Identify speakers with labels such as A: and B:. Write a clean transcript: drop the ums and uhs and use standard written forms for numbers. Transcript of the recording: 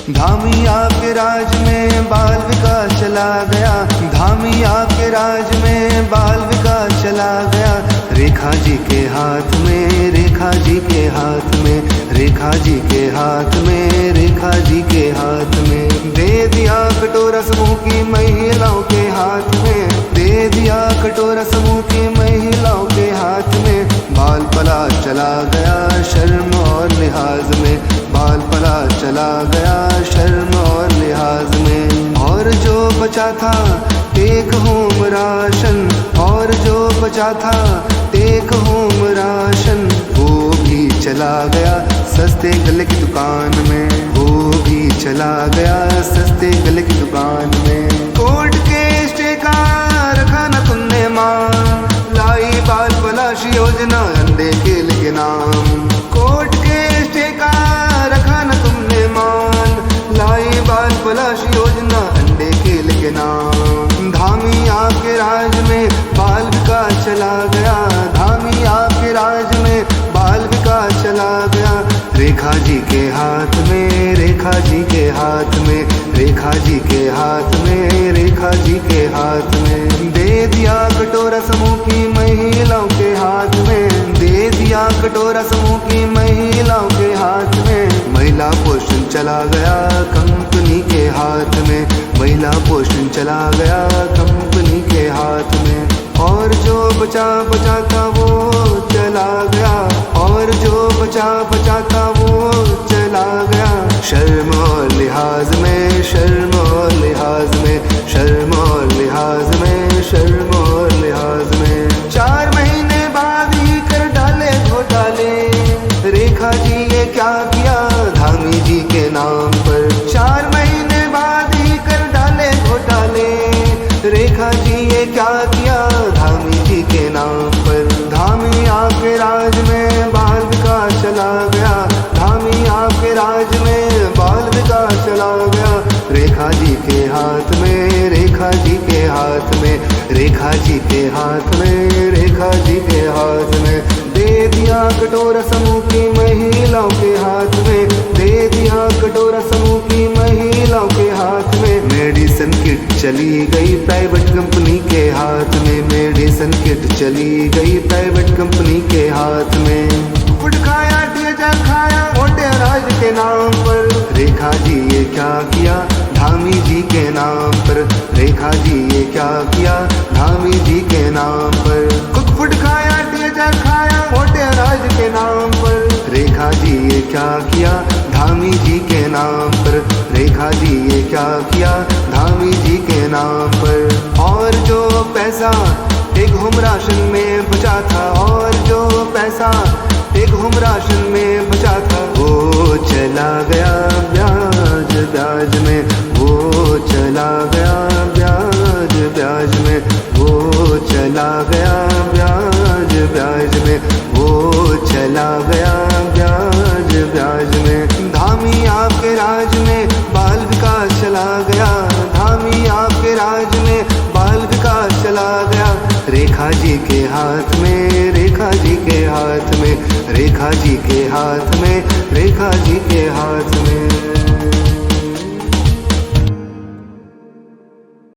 A: धामी आपके राज में बाल विकास चला गया, धामी आपके राज में बाल विकास चला गया। रेखा जी के हाथ में, रेखा जी के हाथ में, रेखा जी के हाथ में, रेखा जी के हाथ में। दे दिया कटोरा समूह की महिलाओं के हाथ में, दे दिया कटोरा समूह की महिलाओं के हाथ में। बाल पला चला गया शर्म और लिहाज में, बाल पला चला गया शर्म और लिहाज में। और जो बचा था टेक होम राशन, और जो बचा था टेक होम राशन, वो भी चला गया सस्ते गले की दुकान में, वो भी चला गया सस्ते गले की दुकान में। कोर्ट के स्टे का रखा न तुमने मान, लाई बाल पलाश योजना अंडे केल के नाम। कोर्ट के स्टे का रखा न तुमने मान, लाई बाल पलाश योजना अंडे केल के नाम। धामी आपके राज में बाल विकास चला गया, धामी आपके राज में बाल विकास चला गया। रेखा जी के हाथ में, रेखा जी के हाथ में, रेखा जी के हाथ में, रेखा जी के हाथ में। दे दिया कटोरा समूह की महिलाओं के हाथ में, दे दिया कटोरा समूह की महिलाओं के हाथ में। महिला पोषण चला गया कंपनी के हाथ में, महिला पोषण चला गया कंपनी के हाथ में। और जो बचा बचा था वो चला गया, और जो बचा बचा था वो चला गया। शर्म और लिहाज में, शर्म और लिहाज में, शर्म और लिहाज में, शर्म और लिहाज में। 4 महीने बाद ही कर डाले घोटाले, रेखा जी ये क्या किया धामी जी के नाम पर। 4 महीने बाद ही कर डाले घोटाले, रेखा जी ये क्या किया धामी जी के नाम पर। धामी आपके राज में बाल विकास चला गया, धामी आपके राज में बाल विकास चला गया। रेखा जी के हाथ में, रेखा जी के हाथ में, रेखा जी के हाथ में, रेखा जी के हाथ में। दे दिया कटोरा समूह की महिलाओं के हाथ में, दे दिया कटोरा समूह की महिलाओं के हाथ में। मेडिसिन किट चली गई प्राइवेट कंपनी के हाथ में, मेडिसिन किट चली गई प्राइवेट कंपनी के हाथ में। फुट खाया ठेजा खाया मोटे राज के नाम पर, रेखा जी ये क्या किया धामी जी के नाम पर। रेखा जी ये क्या किया धामी जी के नाम पर। कुक फुट खाया ठेजा खाया मोटे राज के नाम पर, रेखा जी ये क्या किया धामी जी के नाम पर। रेखा जी ये क्या किया धामी जी के नाम पर। और जो पैसा टेक होम राशन में बचा था, और जो पैसा टेक होम राशन में बचा था, वो चला गया ब्याज ब्याज में, वो चला गया ब्याज ब्याज में, वो चला गया ब्याज ब्याज में, वो चला गया ब्याज ब्याज में। धामी आपके राज में बाल विकास चला गया, धामी आपके राज में बाल विकास चला गया। रेखा जी के हाथ में, रेखा जी के हाथ में, रेखा जी के हाथ में, रेखा जी के हाथ में।